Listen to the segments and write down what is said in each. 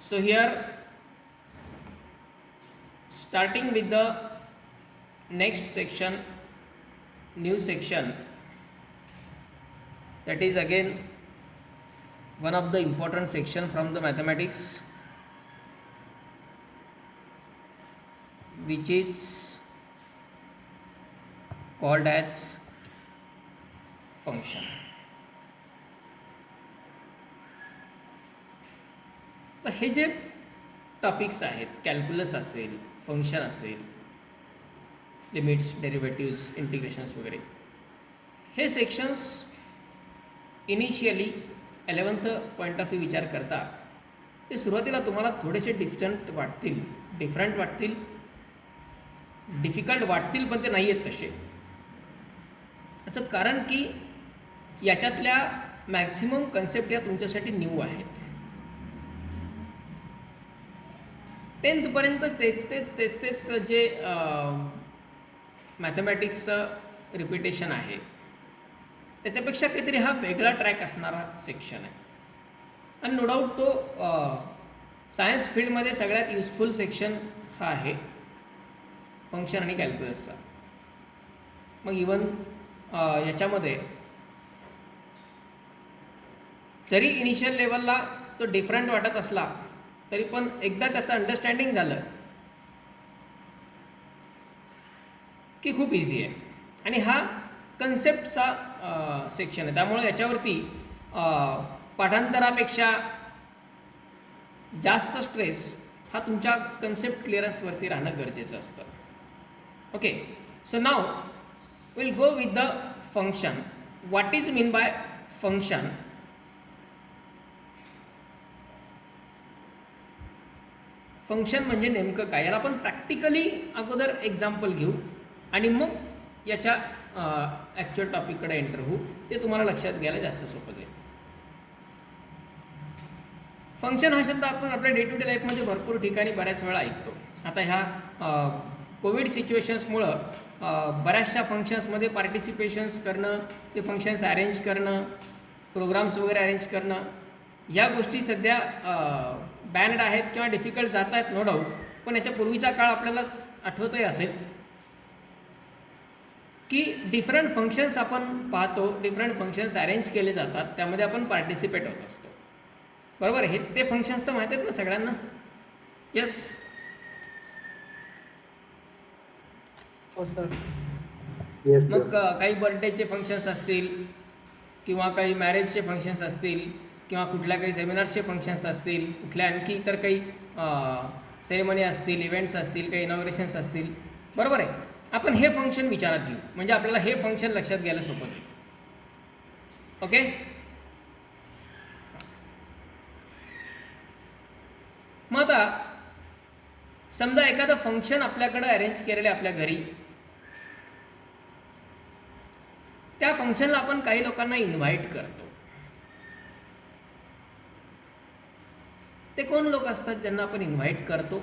So here, starting with the next section, new section, that is again one of the important section from the mathematics, which is called as function. तर हे जे topics आहेत, calculus असेल, function असेल, limits, डेरिव्हेटिव्स, इंटिग्रेशन्स वगैरे, हे sections initially 11th point of view विचार करता ते सुरुवातीला तुम्हाला थोडेसे डिफरंट वाटतील, डिफिकल्ट वाटतील, पण ते नाही आहेत तसे. याचं कारण की याच्यातल्या मॅक्झिमम कन्सेप्ट या तुमच्यासाठी न्यू आहेत. 10th पर्यंत तेच जे मॅथमॅटिक्सचं रिपिटेशन आहे, त्याच्यापेक्षा काहीतरी हा वेगळा ट्रॅक असणारा सेक्शन आहे. आणि नो डाऊट तो सायन्स फील्डमध्ये सगळ्यात युजफुल सेक्शन हा आहे, फंक्शन आणि कॅल्क्युलसचा. मग इवन याच्यामध्ये जरी इनिशियल लेवलला तो डिफरंट वाटत असला तरी पण एकदा त्याचं अंडरस्टँडिंग झालं की खूप इझी आहे. आणि हा कन्सेप्टचा सेक्शन आहे, त्यामुळे याच्यावरती पाठांतरापेक्षा जास्त स्ट्रेस हा तुमच्या कन्सेप्ट क्लिअरन्सवरती राहणं गरजेचं असतं. Okay, so now will go with the function. What is mean by function? Function म्हणजे नेमकं काय, याला आपण प्रॅक्टिकली अगोदर एक्झाम्पल घेऊ आणि मग याच्या ॲक्च्युअल टॉपिककडे एंटर होऊ. ते तुम्हाला लक्षात घ्यायला जास्त सोपं जाईल. फंक्शन हा शब्द आपण आपल्या डे टू डे लाईफमध्ये भरपूर ठिकाणी बऱ्याच वेळा ऐकतो. आता ह्या कोविड सिच्युएशन्समुळं बऱ्याचशा फंक्शन्समध्ये पार्टिसिपेशन्स करणं, ते फंक्शन्स अरेंज करणं, प्रोग्राम्स वगैरे अरेंज करणं, ह्या गोष्टी सध्या बॅन्ड आहेत किंवा डिफिकल्ट जात आहेत, नो डाऊट. पण याच्या पूर्वीचा काळ आपल्याला आठवतही असेल की डिफरंट फंक्शन्स आपण पाहतो, डिफरंट फंक्शन्स अरेंज केले जातात, त्यामध्ये आपण पार्टिसिपेट होत असतो. बरोबर, हे ते फंक्शन्स तर माहीत आहेत ना सगळ्यांना? येस. हो सर. मग काही बर्थडेचे फंक्शन्स असतील किंवा काही मॅरेजचे फंक्शन्स असतील किंवा कुठल्या काही सेमिनार्सचे फंक्शन्स असतील, कुठल्या आणखी इतर काही सेरेमनी असतील, इव्हेंट्स असतील, काही इनॉग्रेशन्स असतील. बरोबर आहे, आपण हे फंक्शन विचारात घेऊ म्हणजे आपल्याला हे फंक्शन लक्षात घ्यायला सोपं जाईल. ओके, मग आता समजा एखादं फंक्शन आपल्याकडं अरेंज केलेलं आहे आपल्या घरी. त्या फंक्शनला आपण काही लोकांना इन्व्हाइट करतो. ते कोण लोक असतात ज्यांना आपण इन्व्हाइट करतो?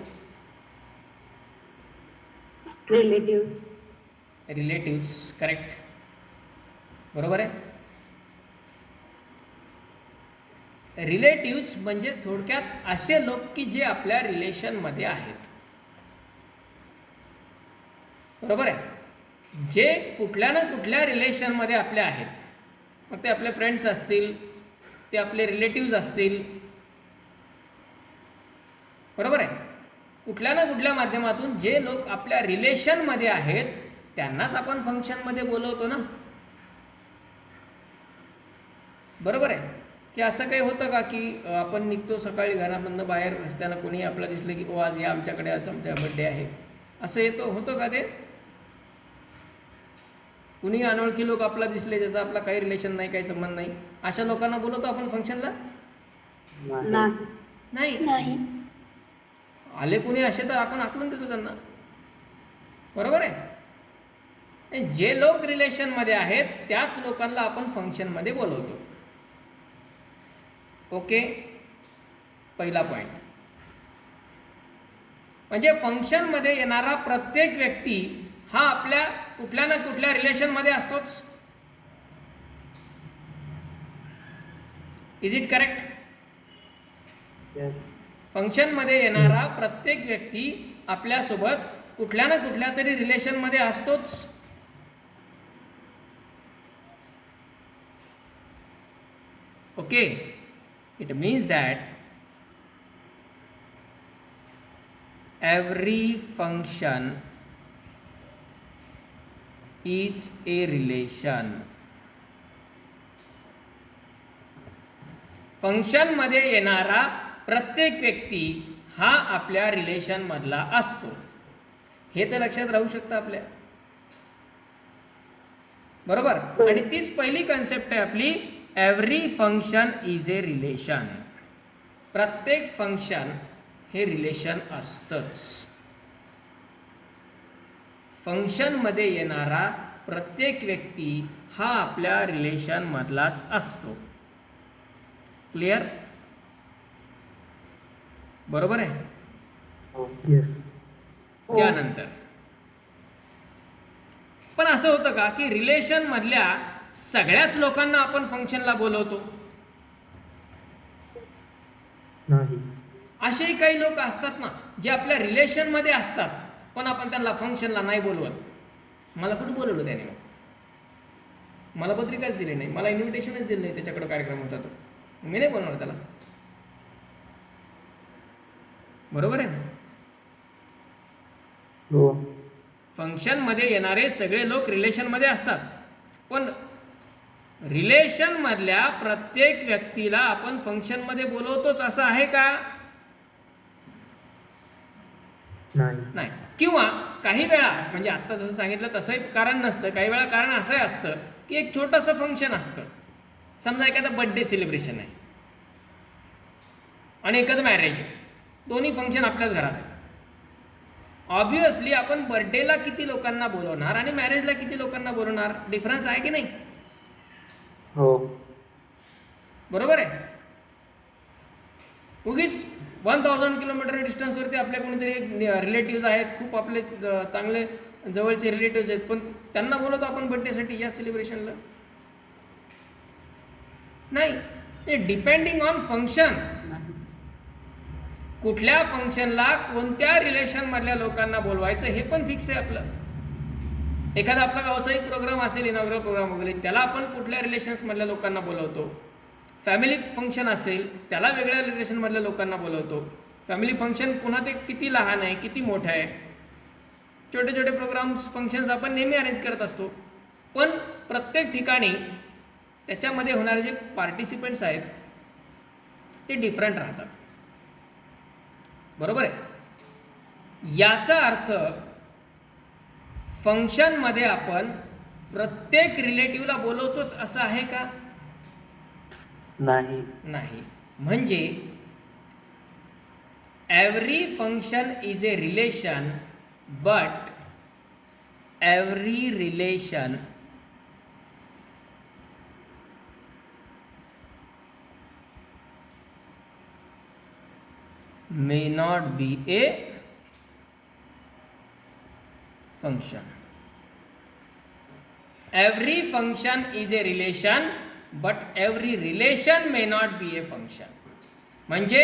रिलेटिव्स. करेक्ट, बरोबर आहे. रिलेटिव्स म्हणजे थोडक्यात असे लोक की जे आपल्या रिलेशनमध्ये आहेत. बरोबर आहे, जे कुठल्या ना कुठल्या रिलेशनमध्ये आपल्या आहेत. मग ते आपले फ्रेंड्स असतील, ते आपले रिलेटिव्स असतील. बरोबर आहे, कुठल्या ना कुठल्या माध्यमातून जे लोक आपल्या रिलेशनमध्ये आहेत त्यांनाच आपण फंक्शनमध्ये बोलवतो ना. बरोबर आहे, की असं काही होतं का की आपण निघतो सकाळी घरामधनं बाहेर, रस्त्यानं कोणी आपलं दिसलं की ओ आज या आमच्याकडे, आज आमच्या बड्डे आहे, असं होतं का? ते कुणी अनोळखी लोक आपला दिसले ज्याचा आपला काही रिलेशन नाही, काही संबंध नाही, अशा लोकांना बोलवतो आपण फंक्शनला? नाही. आले कुणी असे तर आपण आकलून देतो त्यांना. बरोबर आहे, जे लोक रिलेशनमध्ये आहेत त्याच लोकांना आपण फंक्शनमध्ये बोलवतो. ओके, पहिला पॉईंट म्हणजे फंक्शनमध्ये येणारा प्रत्येक व्यक्ती हा आपल्या कुठल्या ना कुठल्या रिलेशनमध्ये असतोच. Is it correct? येस. फंक्शनमध्ये येणारा प्रत्येक व्यक्ती आपल्यासोबत कुठल्या ना कुठल्या तरी रिलेशनमध्ये असतोच. Okay, it means that every function is a relation. फंक्शनमध्ये येणारा प्रत्येक व्यक्ती हा आपल्या रिलेशन मधला असतो. हे तर लक्षात राहू शकतं आपल्या, बरोबर. आणि तीच पहिली कन्सेप्ट आहे आपली, every function is a relation. प्रत्येक फंक्शन हे रिलेशन असतंच. फंक्शनमध्ये येणारा प्रत्येक व्यक्ती हा आपल्या रिलेशन मधलाच असतो. क्लिअर? बरोबर आहे. येस. त्यानंतर पण असं होतं का की रिलेशन मधल्या सगळ्याच लोकांना आपण फंक्शनला बोलवतो? नाही. असेही काही लोक असतात ना जे आपल्या रिलेशनमध्ये असतात पण आपण त्यांना फंक्शनला नाही बोलवत. मला कुठं बोलवलं त्याने? मला पत्रिकाच दिली नाही, मला इन्व्हिटेशनच दिलं नाही, त्याच्याकडे कार्यक्रम होता तो, मी नाही बोलणार त्याला. बरोबर आहे ना? हो. फंक्शनमध्ये येणारे सगळे लोक रिलेशनमध्ये असतात पण रिलेशन मधल्या प्रत्येक व्यक्तीला आपण फंक्शनमध्ये बोलवतोच असं आहे का? नाही. किंवा काही वेळा, म्हणजे आत्ता जसं सांगितलं तसंही कारण नसतं, काही वेळा कारण असंही असतं की एक छोटंसं फंक्शन असतं. समजा एखादा बर्थडे सेलिब्रेशन आहे आणि एखादं मॅरेज आहे, दोन्ही फंक्शन आपल्याच घरात आहेत. ऑब्व्हियसली आपण बर्थडेला किती लोकांना बोलवणार आणि मॅरेजला किती लोकांना बोलवणार? डिफरन्स आहे की नाही? हो. बरोबर आहे. उगीच 1000 किलोमीटर डिस्टन्सवरती आपल्या कोणीतरी एक रिलेटिव्ज आहेत, खूप आपले चांगले जवळचे रिलेटिव्ज आहेत, पण त्यांना बोलवतो आपण बर्थडेसाठी या सेलिब्रेशनला? नाही. ते डिपेंडिंग ऑन फंक्शन. कुठल्या फंक्शनला कोणत्या रिलेशन मधल्या लोकांना बोलवायचं हे पण फिक्स आहे आपलं. एखादा आपला व्यावसायिक प्रोग्राम असेल, इनॉग्रल प्रोग्राम वगैरे, त्याला आपण कुठल्या रिलेशन्स मधल्या लोकांना बोलवतो. फॅमिली फंक्शन असेल त्याला वेगळ्या रिलेशन मधल्या लोकांना बोलवतो. फॅमिली फंक्शन पुन्हा ते किती लहान आहे किती मोठं आहे, छोटे छोटे प्रोग्राम्स फंक्शन्स आपण नेहमी अरेंज करत असतो. पण प्रत्येक ठिकाणी त्याच्यामध्ये होणारे जे पार्टिसिपेंट्स आहेत ते डिफरंट राहतात. बरोबर आहे. याचा अर्थ फंक्शनमध्ये आपण प्रत्येक रिलेटिव्हला बोलवतोच असं आहे का? नाही. म्हणजे every function is a relation but every relation may not be a function. Every function is a relation but every relation may not be a function. म्हणजे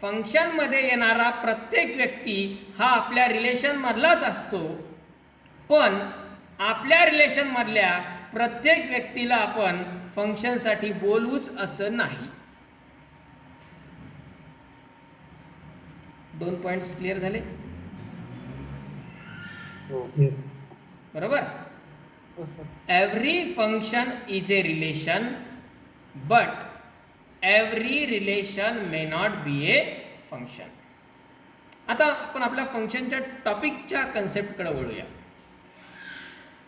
फंक्शनमध्ये येणारा प्रत्येक व्यक्ती हा आपल्या रिलेशन मधलाच असतो पण आपल्या रिलेशन मधल्या प्रत्येक व्यक्तीला आपण फंक्शनसाठी बोलवूच असं नाही. 2 पॉइंट्स क्लिअर झाले? बरोबर. Every function is a relation but every relation may not be a function. आता आपण आपल्या फंक्शनच्या टॉपिकच्या कन्सेप्टकडे वळूया.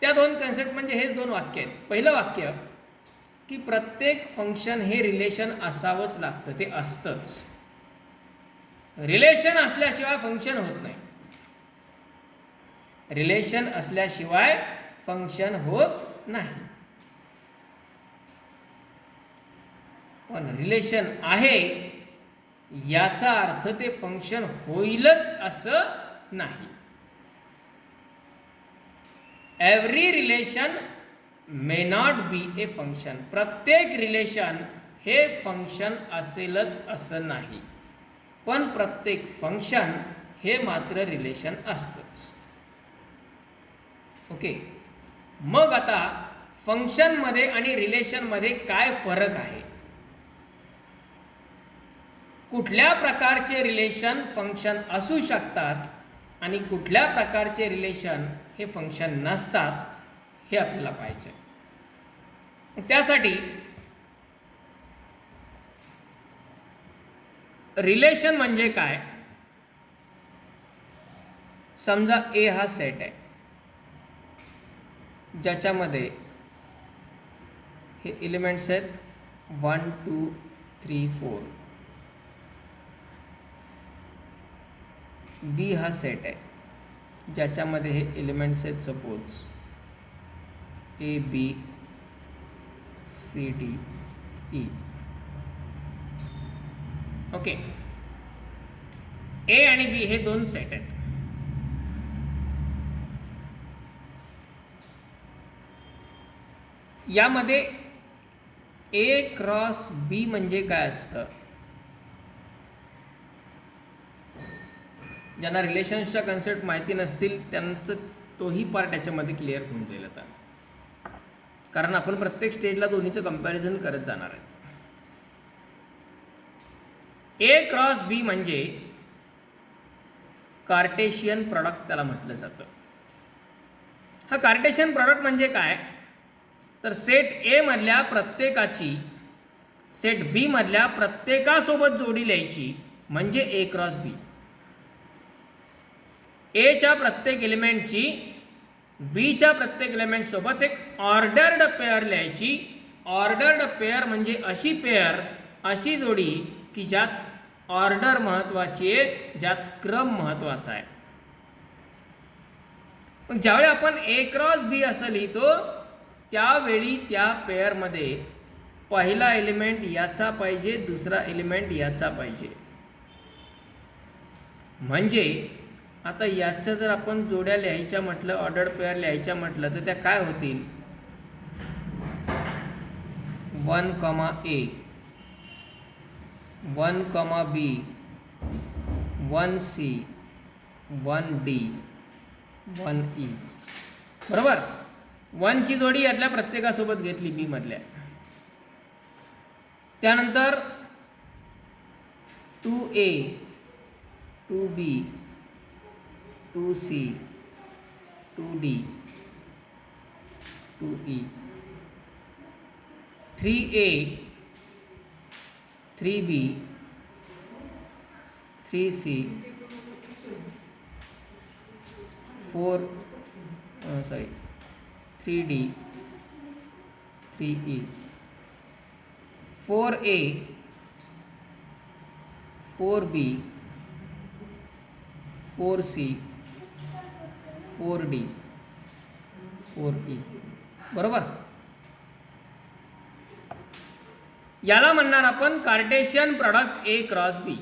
त्या 2 कन्सेप्ट म्हणजे हेच 2 वाक्य आहेत. पहिलं वाक्य की प्रत्येक फंक्शन हे रिलेशन असावंच लागतं, ते असतंच. रिलेशन असल्याशिवाय फंक्शन होत नाही. रिलेशन असल्याशिवाय फंक्शन होत नाही. पण रिलेशन आहे याचा अर्थ ते फंक्शन होईलच असं नाही. Every relation may not be a function. प्रत्येक रिलेशन हे फंक्शन असेलच असं नाही. पण प्रत्येक फंक्शन हे मात्र रिलेशन असतंच. ओके, मग आता फंक्शनमध्ये आणि रिलेशनमध्ये काय फरक आहे? कुठल्या प्रकारचे रिलेशन फंक्शन असू शकतात आणि कुठल्या प्रकारचे रिलेशन हे फंक्शन नसतात हे आपल्याला पाहायचं आहे. त्यासाठी रिलेशन म्हणजे काय? समजा ए हा सेट आहे ज्याच्यामध्ये हे एलिमेंट्स आहेत 1 2 3 4. बी हा सेट आहे ज्याच्यामध्ये हे एलिमेंट्स आहेत suppose A B C D E. Okay, A आणि बी हे दोन सेट आहेत. यामध्ये ए क्रॉस बी म्हणजे काय असतं? ज्यांना रिलेशन्सच्या कन्सेप्ट माहिती नसतील त्यांचं तोही पार्ट याच्यामध्ये क्लिअर होऊन जाईल आता, कारण आपण प्रत्येक स्टेजला दोन्हीचं कंपॅरिझन करत जाणार आहेत. ए क्रॉस बी म्हणजे कार्टेशियन प्रॉडक्ट त्याला म्हटलं जातं. हा कार्टेशियन प्रॉडक्ट म्हणजे काय? तर सेट ए मधल्या प्रत्येकाची सेट बी मधल्या प्रत्येकासोबत जोडी लिहायची म्हणजे ए क्रॉस बी. एच्या प्रत्येक एलिमेंटची बीच्या प्रत्येक एलिमेंटसोबत एक ऑर्डर्ड पेअर लिहायची. ऑर्डर्ड पेअर म्हणजे अशी पेअर, अशी जोडी की ज्यात ऑर्डर महत्त्वाची आहे, ज्यात क्रम महत्त्वाचा आहे. मग ज्यावेळी आपण ए क्रॉस बी असं लिहितो त्यावेळी त्या पेअरमध्ये पहिला एलिमेंट याचा पाहिजे, दुसरा एलिमेंट याचा पाहिजे. म्हणजे आता याच्या जर आपण जोड्या लिहायच्या म्हटलं, ऑर्डर्ड पेअर लिहायच्या म्हटलं तर त्या काय होतील? 1 ए 1 बी 1 सी 1 डी 1 ई. बरोबर, 1 ची जोडी यातल्या प्रत्येकासोबत घेतली बी मधल्या. त्यानंतर 2A 2B 2C 2D 2E. 3A 3B 3C 3D 3E. 4A 4B 4C 4D 4E. बरोबर, याला म्हणणार आपण Cartesian product A cross B.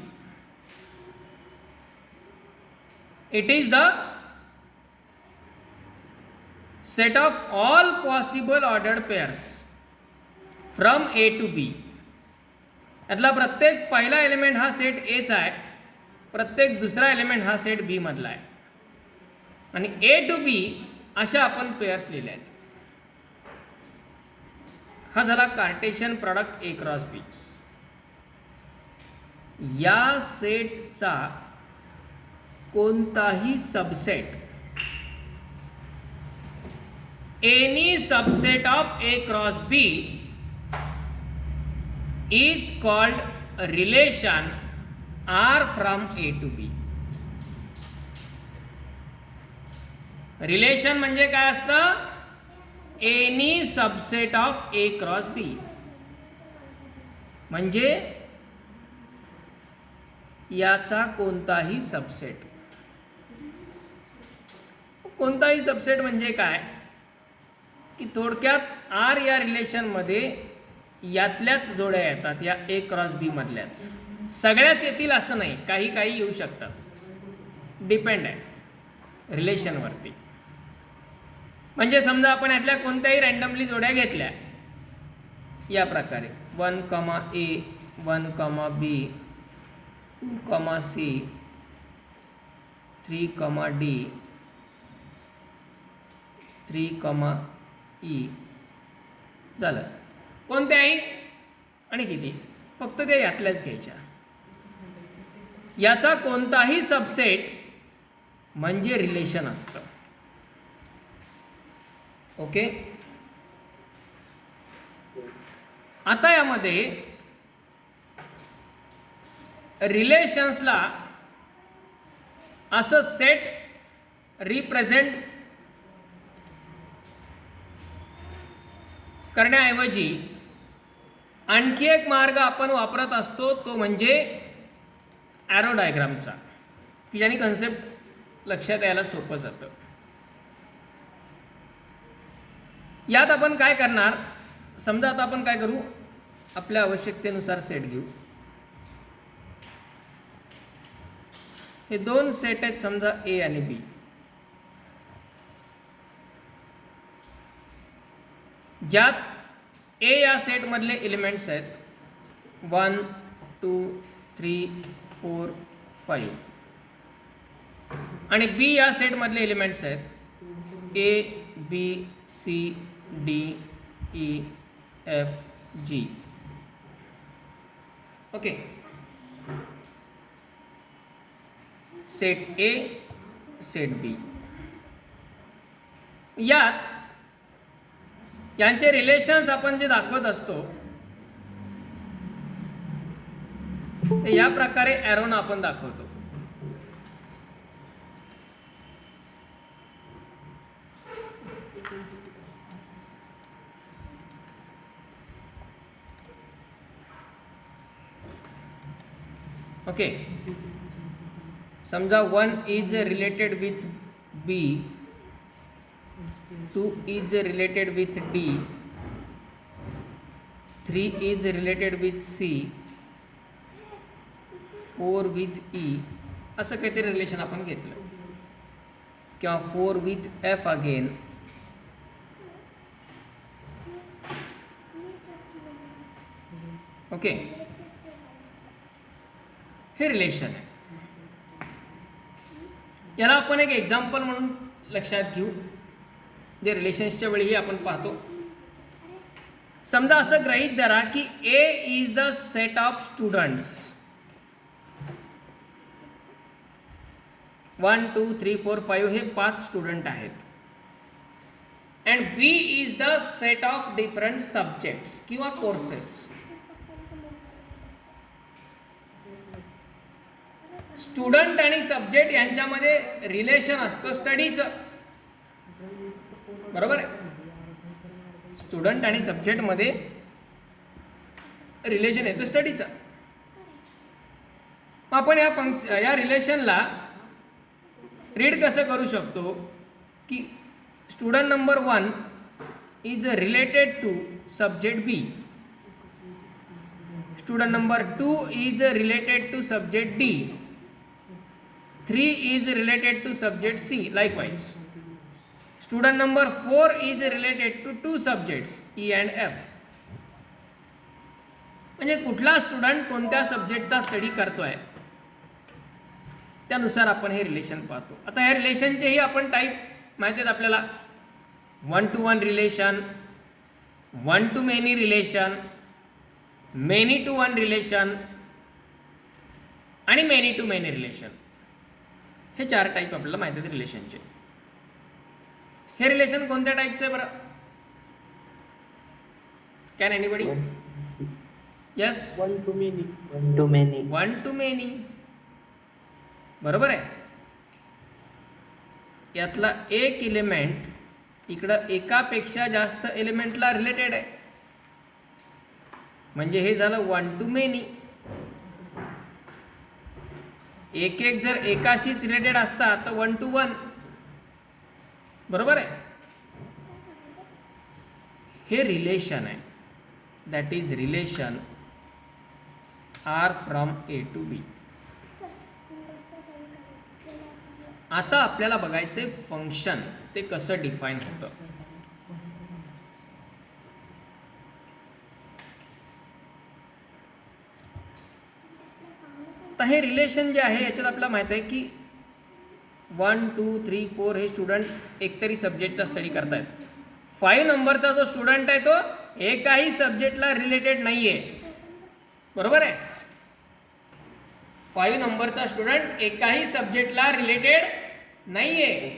It is the set of all possible ordered pairs from A to B. यातला प्रत्येक पहिला element हा set एचा आहे, प्रत्येक दुसरा एलिमेंट हा सेट बी मधला आहे, आणि ए टू बी अशा आपण पेअर्स लिहिल्या आहेत. हा झाला कार्टेशियन प्रॉडक्ट ए क्रॉस बी. या सेटचा कोणताही subset, any subset of A cross B is called a relation R from A to B. Relation म्हणजे काय असतं? Any subset of A cross B. म्हणजे याचा कोणताही सबसेट. कोणताही सबसेट म्हणजे काय की थोडक्यात आर या रिलेशनमध्ये यातल्याच जोड्या येतात, या ए क्रॉस बी मधल्याच. सगळ्याच येतील असं नाही, काही काही येऊ शकतात, डिपेंड आहे रिलेशनवरती. म्हणजे समजा आपण यातल्या कोणत्याही रँडमली जोड्या घेतल्या या प्रकारे 1 ए 1 बी 2, C, 3, D, 3, E झालं. कोणत्याही आणि किती, फक्त त्या यातल्याच घ्यायच्या. याचा कोणताही सबसेट म्हणजे रिलेशन असतं. ओके. येस. आता यामध्ये रिलेशन्सला असं सेट रिप्रेझेंट करण्याऐवजी आणखी एक मार्ग आपण वापरत असतो, तो म्हणजे ॲरो डायग्रामचा, की ज्याने कन्सेप्ट लक्षात यायला सोपं जातं. यात आपण काय करणार, समजा आता आपण काय करू, आपल्या आवश्यकतेनुसार सेट घेऊ. हे 2 सेट आहेत, समजा ए आणि बी. ज्यात ए या सेटमधले एलिमेंट्स आहेत 1, 2, 3, 4, 5 आणि बी या सेटमधले एलिमेंट्स आहेत A, B, C, D, E, F, G. Okay. Set A, set B. यात यांचे रिलेशन्स आपण जे दाखवत असतो ते या प्रकारे ॲरोनं आपण दाखवतो. ओके. समजा 1 is related with B, 2 is related with D, 3 is related with C, 4 with E, असं काहीतरी रिलेशन आपण घेतलं, किंवा 4 with F अगेन. ओके. हे रिलेशन आहे. याला आपण एक एक्झाम्पल म्हणून लक्षात घेऊ, जे रिलेशन्सच्या वेळीही आपण पाहतो. समजा असं गृहीत धरा की A is the set of students 1, 2, 3, 4, 5 हे 5 स्टुडंट आहेत. And B is the set of different subjects किंवा कोर्सेस. स्टुडंट आणि सब्जेक्ट यांच्यामध्ये रिलेशन असतं स्टडीचं, बरोबर आहे. स्टुडंट आणि सब्जेक्टमध्ये रिलेशन येतं स्टडीचं. आपण या रिलेशनला रीड कसं करू शकतो की student number 1 is related to subject B, student number 2 is related to subject D, 3 is related to subject C. Likewise, student number 4 is related to 2 subjects E and F. म्हणजे कुठला student कोणत्या सब्जेक्टचा study करतोय त्यानुसार आपण हे relation पाहतो. आता ह्या रिलेशनचेही आपण टाईप माहिती आहेत आपल्याला. 1 to 1 relation, 1 to many relation, many to 1 relation आणि many to many रिलेशन. हे 4 टाईप आपल्याला माहिती आहेत रिलेशनचे. हे रिलेशन कोणत्या टाईपचे बरं? Can anybody? Yes. 1 to many. 1 to many. 1 to many, बरोबर आहे. यातला एक एलिमेंट इकडं एकापेक्षा जास्त एलिमेंटला रिलेटेड आहे, म्हणजे हे झालं 1 to many. एक एक जर एकाशीच रिलेटेड असता तर 1 to 1, बरोबर आहे. हे रिलेशन आहे, that is relation R from A to B. आता आपल्याला बघायचे फंक्शन ते कसं डिफाईन होतं. आता हे रिलेशन जे आहे याच्यात आपल्याला माहीत आहे की 1 2 3 4 हे स्टुडंट एकतरी सब्जेक्टचा स्टडी करतायत. 5 नंबरचा जो स्टुडंट आहे तो एकाही सब्जेक्टला रिलेटेड नाही आहे. बरोबर आहे. 5 नंबरचा स्टुडंट एकाही सब्जेक्टला रिलेटेड नाही आहे.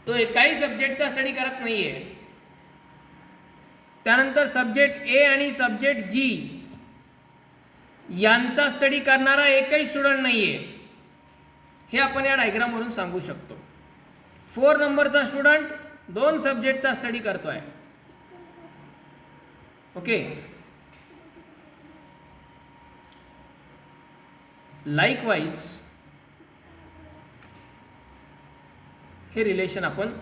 तो एकाही सब्जेक्टचा स्टडी करत नाही आहे. त्यानंतर सब्जेक्ट ए आणि सब्जेक्ट जी यांचा स्टडी करणारा एकही स्टुडंट नाही आहे. हे आपण या डायग्रामवरून सांगू शकतो. 4 नंबरचा स्टुडंट 2 सब्जेक्टचा स्टडी करतोय. ओके. लाईकवाईज हे रिलेशन आपण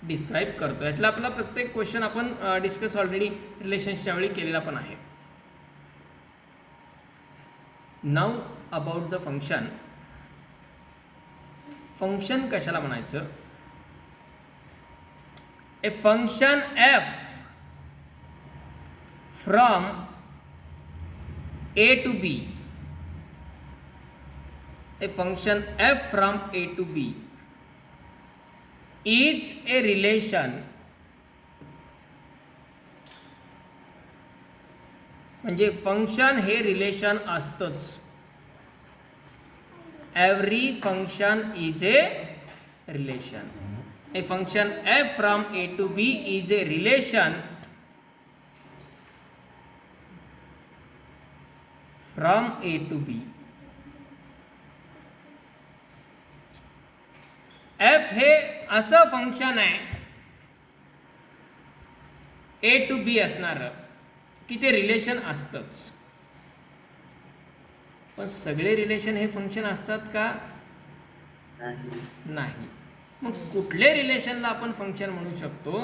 डिस्क्राईब करतो. यातला आपला प्रत्येक क्वेश्चन आपण डिस्कस ऑलरेडी रिलेशन्सच्या वेळी केलेला पण आहे. Now about the function. Function कशाला म्हणायचं? A function f from A to B. A function f from A to B is a relation म्हणजे फंक्शन हे रिलेशन असतंच. Every function is a relation. A function f from A to B is a relation from A to B. F हे असं function आहे ए to बी असणारं की ते relation असतंच. पण सगळे रिलेशन हे फंक्शन असतात का? नाही. मग कुठले रिलेशनला आपण फंक्शन म्हणू शकतो?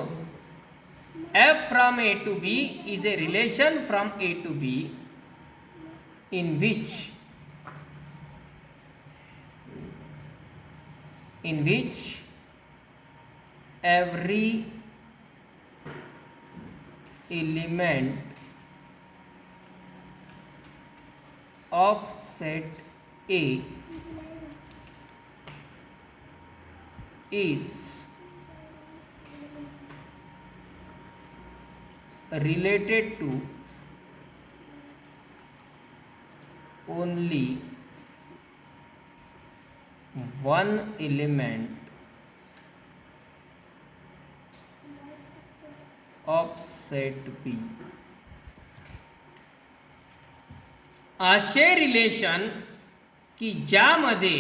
F from A to B is a relation from A to B in which every element of set A is related to only one element of set B. असे रिलेशन की ज्यामध्ये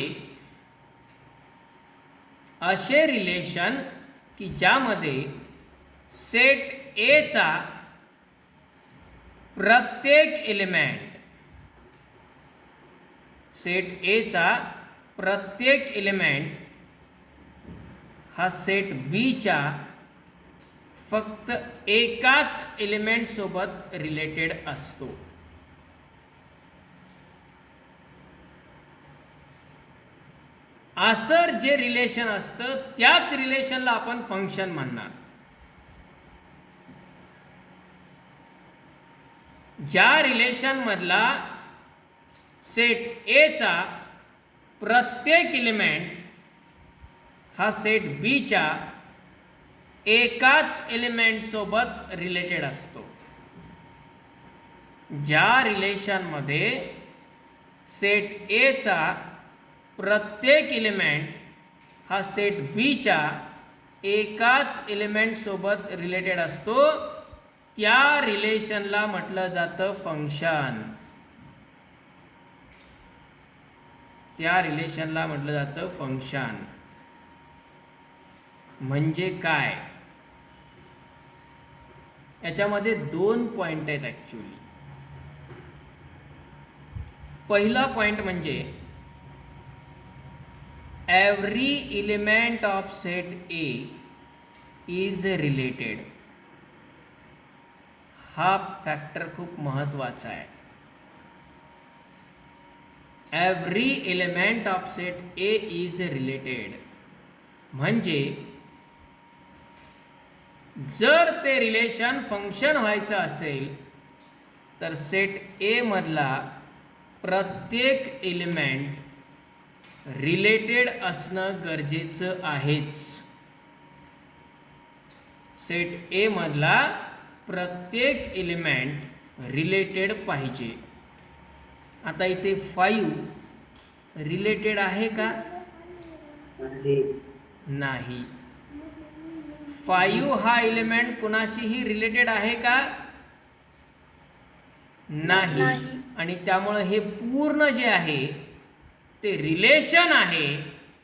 सेट ए चा प्रत्येक element हा set बी च्या फक्त एकाच element सोबत रिलेटेड असतो. असं जे रिलेशन असतं त्याच रिलेशनला आपण फंक्शन म्हणणार. ज्या रिलेशन मधला सेट ए चा प्रत्येक एलिमेंट हा सेट बी च्या एकाच एलिमेंट सोबत रिलेटेड असतो. ज्या रिलेशन मध्ये सेट ए चा प्रत्येक एलिमेंट हा सेट बी च्या एकाच एलिमेंट सोबत रिलेटेड असतो त्या रिलेशनला म्हटलं जातं फंक्शन. म्हणजे काय? याच्यामध्ये 2 पॉइंट आहेत ॲक्च्युली. पहिला पॉइंट म्हणजे every element of set A is related. हा फॅक्टर खूप महत्त्वाचा आहे. Every element of set A is related म्हणजे जर ते रिलेशन फंक्शन व्हायचं असेल तर सेट ए मधला प्रत्येक एलिमेंट रिलेटेड असणं गरजेचं आहेच. सेट ए मधला प्रत्येक एलिमेंट रिलेटेड पाहिजे. आता इथे 5 रिलेटेड आहे का? नाही. नाही. 5 हा एलिमेंट कुणाशीही रिलेटेड आहे का? नाही. आणि त्यामुळे हे पूर्ण जे आहे ते रिलेशन आहे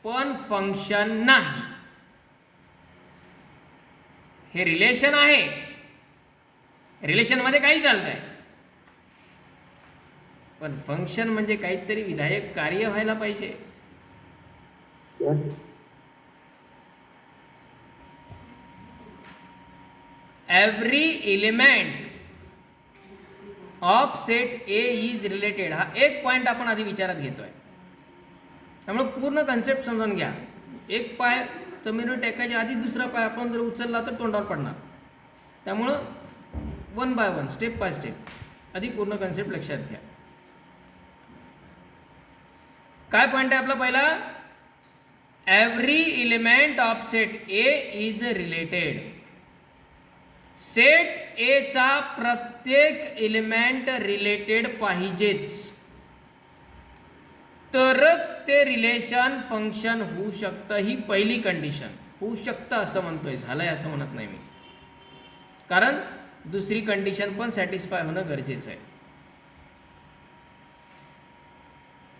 पण फंक्शन नाही. हे रिलेशन आहे, रिलेशनमध्ये काही चालतंय, पण फंक्शन म्हणजे काहीतरी विधायक कार्य व्हायला पाहिजे. Sir every element of set A is related. हा एक पॉईंट आपण आधी विचारात घेतोय, त्यामुळे पूर्ण कन्सेप्ट समजून घ्या. एक पाय जमिनीवर टेकायच्या आधी दुसरा पाय आपण जर उचलला तर तोंडावर पडणार. त्यामुळं 1 बाय 1 स्टेप बाय स्टेप आधी पूर्ण कन्सेप्ट लक्षात घ्या. काय पॉईंट आहे आपला पहिला? Every element of set A is related. Set ए चा प्रत्येक एलिमेंट रिलेटेड पाहिजेच, तरच ते रिलेशन फंक्शन होऊ शकतं. ही पहिली कंडिशन. होऊ शकतं असं म्हणतोय, झालंय असं म्हणत नाही मी, कारण दुसरी कंडिशन पण सॅटिस्फाय होणं गरजेचं आहे.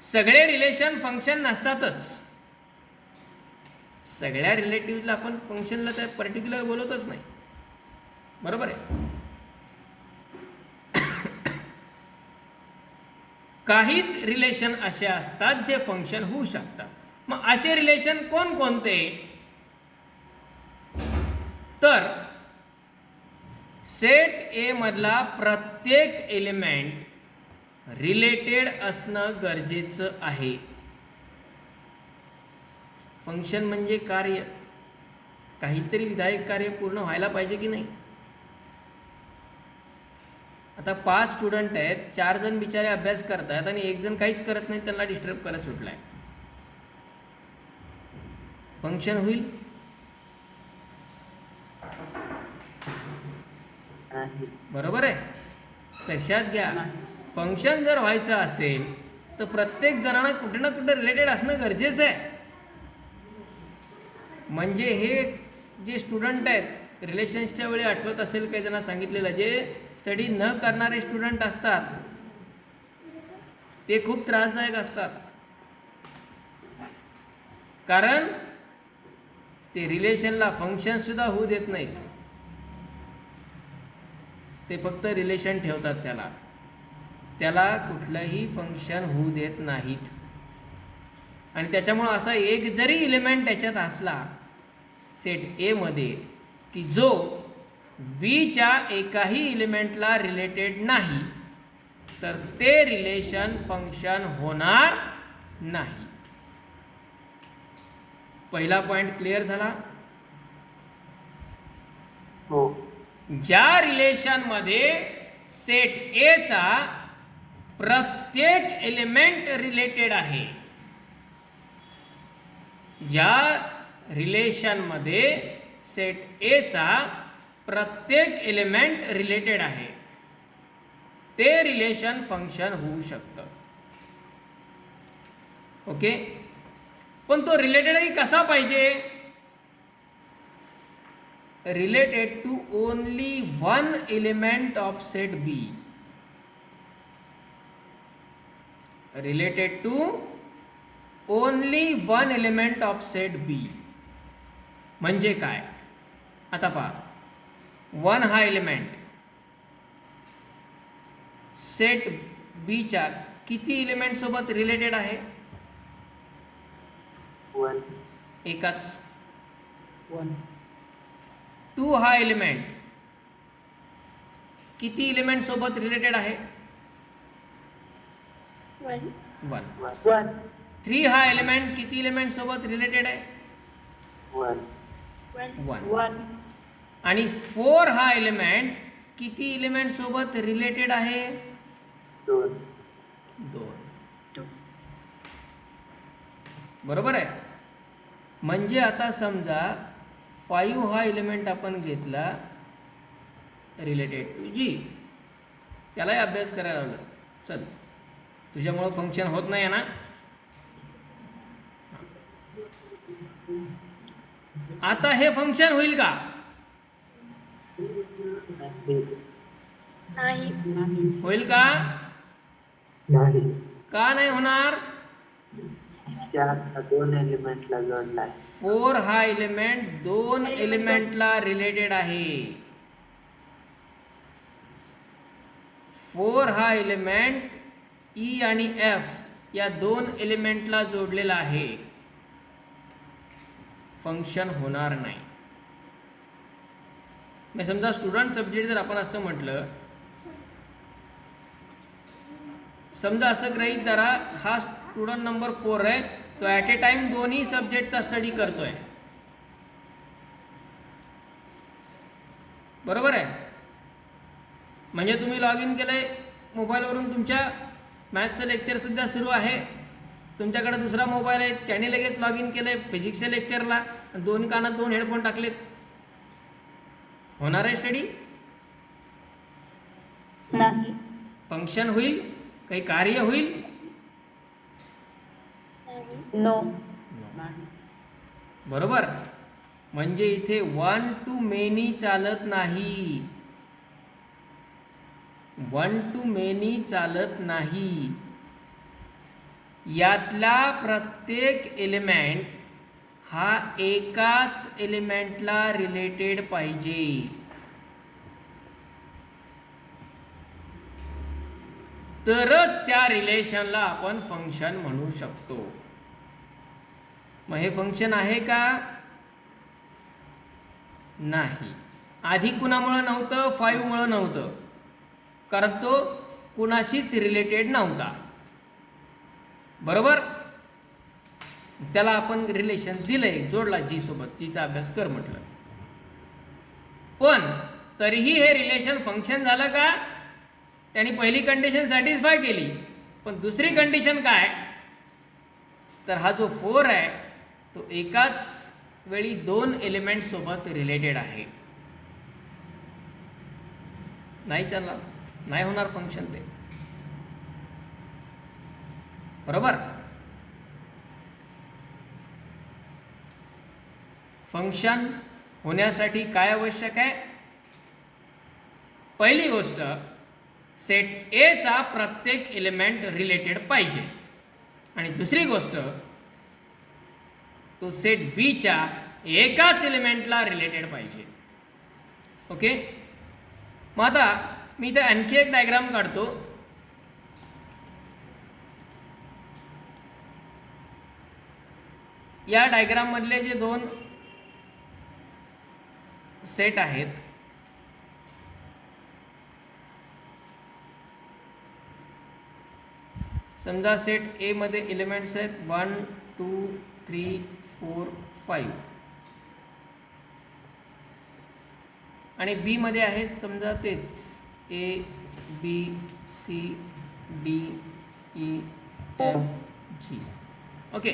सगळे रिलेशन फंक्शन नसतातच. सगळ्या रिलेटिव्हला आपण फंक्शनला त्या पर्टिक्युलर बोलवतच नाही, बरोबर आहे. काहीच रिलेशन असे असतात जे फंक्शन होऊ शकतात. मग असे रिलेशन कोणकोणते? तर सेट ए मधला प्रत्येक एलिमेंट रिलेटेड असणं गरजेचं आहे. फंक्शन म्हणजे कार्य, काहीतरी विधायक कार्य पूर्ण व्हायला पाहिजे की नाही. आता 5 स्टुडंट आहेत, 4 जण बिचारे अभ्यास करत आहेत आणि 1 जण काहीच करत नाही, त्यांना डिस्टर्ब करत सुटलाय. फंक्शन होईल? नाही. बरोबर आहे. लक्षात घ्या, फंक्शन जर व्हायचं असेल तर प्रत्येक जणांना कुठे ना कुठे रिलेटेड असणं गरजेचं आहे. म्हणजे हे जे स्टुडंट आहेत, रिलेशन्सच्या वेळी आठवत असेल काही जणांना सांगितलेलं, जे स्टडी न करणारे स्टुडंट असतात ते खूप त्रासदायक असतात, कारण ते रिलेशनला फंक्शन सुद्धा होऊ देत नाहीत. ते फक्त रिलेशन ठेवतात, त्याला कुठलंही फंक्शन होऊ देत नाहीत. आणि त्याच्यामुळं असा एक जरी एलिमेंट त्याच्यात असला सेट ए मध्ये की जो बीच्या एकाही एलिमेंटला रिलेटेड नाही, तर ते रिलेशन फंक्शन होणार नाही. पहिला पॉइंट क्लिअर झाला? हो. ज्या रिलेशनमध्ये सेट ए चा प्रत्येक एलिमेंट रिलेटेड आहे, ज्या रिलेशनमध्ये सेट ए चा प्रत्येक एलिमेंट रिलेटेड आहे, ते रिलेशन फंक्शन होऊ शकतं. ओके. पण तो रिलेटेडही कसा पाहिजे? Related to only 1 element of set B. Related to only 1 element of set B म्हणजे काय? आता पहा, 1 हा एलिमेंट सेट बीच्या किती एलिमेंट सोबत रिलेटेड आहे? 1. एकच. 1. 2 हा एलिमेंट किती एलिमेंट सोबत रिलेटेड आहे? 1. 1. 3 हा एलिमेंट किती एलिमेंट सोबत रिलेटेड आहे? 1. आणि 4 हा एलिमेंट किती एलिमेंट सोबत रिलेटेड आहे? बरोबर आहे. म्हणजे आता समजा 5 हा एलिमेंट आपण घेतला रिलेटेड टू जी, त्यालाही अभ्यास करायला लावलं. चल, तुझ्यामुळं फंक्शन होत नाही आहे ना. आता हे फंक्शन होईल का? नाही. होईल का? नाही. का नाही होणार? 4 हा 2 एलिमेंटला जोडलाय. 4 हा एलिमेंट 2 एलिमेंटला रिलेटेड आहे. 4 हा एलिमेंट ई आणि एफ या 2 एलिमेंटला जोडलेला आहे. फंक्शन होणार नाही. मग समजा स्टुडंट सब्जेक्ट जर आपण असं म्हटलं, समजा असं गृहीत धरा हा स्टुडंट नंबर 4 आहे, तो ॲट ए टाइम दोन्ही सब्जेक्टचा स्टडी करतोय. बरोबर आहे. म्हणजे तुम्ही लॉग इन केलं आहे मोबाईलवरून, तुमच्या मॅथ्सचं लेक्चर सध्या सुरू आहे, तुमच्याकडे दुसरा मोबाईल आहे, त्याने लगेच लॉग इन केलं आहे फिजिक्सच्या लेक्चरला, दोन्ही कानात 2 हेडफोन टाकलेत. होणार आहे स्टडी? नाही. फंक्शन होईल? काही कार्य होईल? नो. बरोबर. म्हणजे इथे 1 to many चालत नाही. 1 to many चालत नाही. यातला प्रत्येक एलिमेंट हा एकाच एलिमेंटला रिलेटेड पाहिजे. तरच त्या रिलेशनला आपण फंक्शन म्हणू शकतो. मग हे फंक्शन आहे का? नाही. आधी कुणामुळं नव्हतं? 5 मुळं नव्हतं, कारण तो कुणाशीच रिलेटेड नव्हता. बरोबर. त्याला आपण रिलेशन दिलंय, जोडला जी सोबत, जीचा अभ्यास कर म्हटलं. पण तरीही हे रिलेशन फंक्शन झालं का? त्यांनी पहिली कंडिशन सॅटिस्फाय केली, पण दुसरी कंडिशन काय? तर हा जो 4 आहे तो एकाच वेळी 2 एलिमेंट सोबत रिलेटेड आहे. नाही चालणार, नाही होणार फंक्शन ते. बरोबर. फंक्शन होण्यासाठी काय आवश्यक आहे? पहिली गोष्ट, सेट ए चा प्रत्येक एलिमेंट रिलेटेड पाहिजे, आणि दुसरी गोष्ट, तो सेट बी च्या एकाच एलिमेंटला रिलेटेड पाहिजे. ओके. मग आता मी इथे आणखी एक डायग्राम काढतो. या डायग्राम मधले जे 2 सेट आहेत, समजा सेट ए मध्ये एलिमेंट्स आहेत 1 2 3 4 5, आणि बी मध्ये आहेत समजा तेच A B C D E F G. Okay.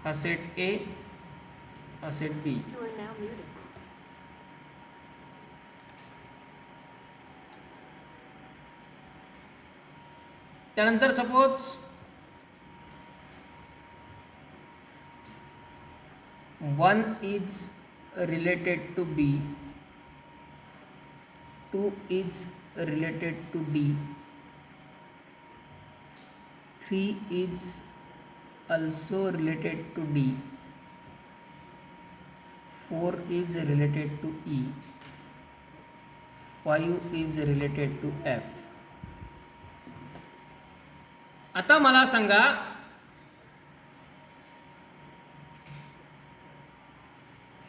हा सेट ए, हा सेट बी. त्यानंतर suppose 1 is related to B, 2 is related to D, 3 is also related to D, 4 is related to E, 5 is related to F. आता मला सांगा,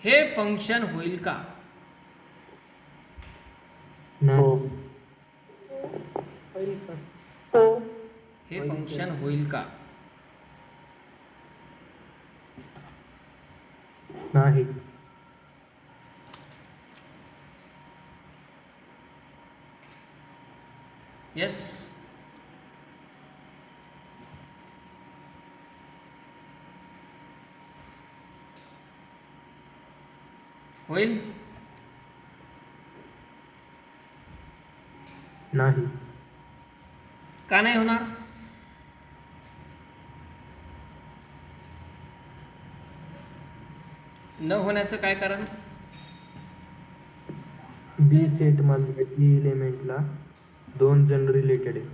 हे function होईल का? हो. हे फंक्शन होईल का? नाही. यस. होईल? नाही. का नाही होणार? न होण्याचं काय कारण? बी सेट मधल्या बी एलिमेंटला 2 जण रिलेटेड आहे.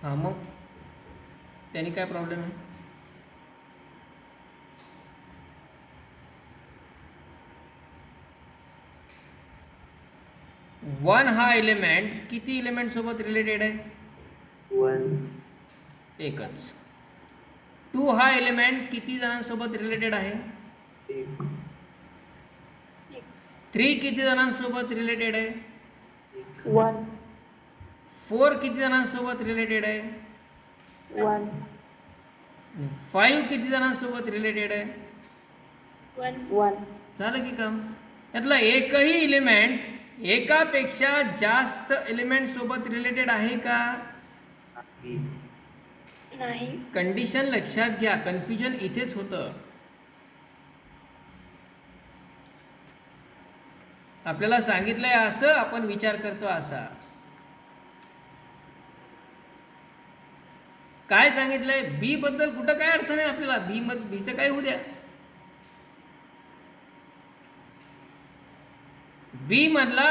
हां, मग त्यांनी काय प्रॉब्लेम आहे? वन हा एलिमेंट किती एलिमेंट सोबत रिलेटेड आहे? 1 एकच. टू हा एलिमेंट किती जणांसोबत रिलेटेड आहे? 1 थ्री किती जणांसोबत रिलेटेड आहे? 1 फोर किती जणांसोबत रिलेटेड आहे? 1 फाईव्ह किती जणांसोबत रिलेटेड आहे? 1 झालं की काम. यातला एकही एलिमेंट एकापेक्षा जास्त एलिमेंट सोबत रिलेटेड आहे का? नाही. कंडिशन लक्षात घ्या, कन्फ्युजन इथेच होतं. आपल्याला सांगितलंय असं, आपण विचार करतो असा. काय सांगितलंय? बी बद्दल कुठं काय अडचण आहे आपल्याला? बीचं काय होऊ द्या. बी मधला,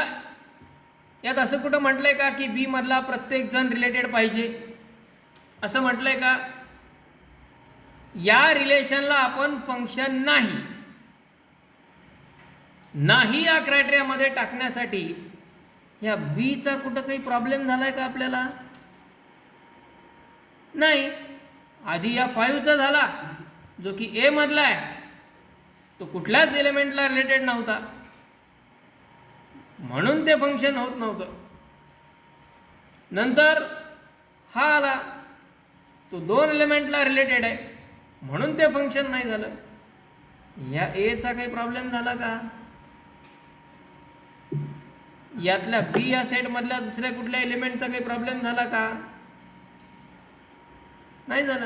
यात असं कुठं म्हटलंय का की बी मधला प्रत्येक जण रिलेटेड पाहिजे, असं म्हटलंय का? या रिलेशनला आपण फंक्शन नाही या क्रायटेरियामध्ये टाकण्यासाठी ह्या बीचा कुठं काही प्रॉब्लेम झालाय का आपल्याला? नाही. आधी या 5चा झाला, जो की ए मधला आहे, तो कुठल्याच एलिमेंटला रिलेटेड नव्हता, म्हणून ते फंक्शन होत नव्हतं. नंतर हा आला, तो 2 एलिमेंटला रिलेटेड आहे, म्हणून ते फंक्शन नाही झालं. या एचा काही प्रॉब्लेम झाला का? यातल्या बी या सेट मधल्या दुसऱ्या कुठल्या एलिमेंटचा काही प्रॉब्लेम झाला का? नाही झाला.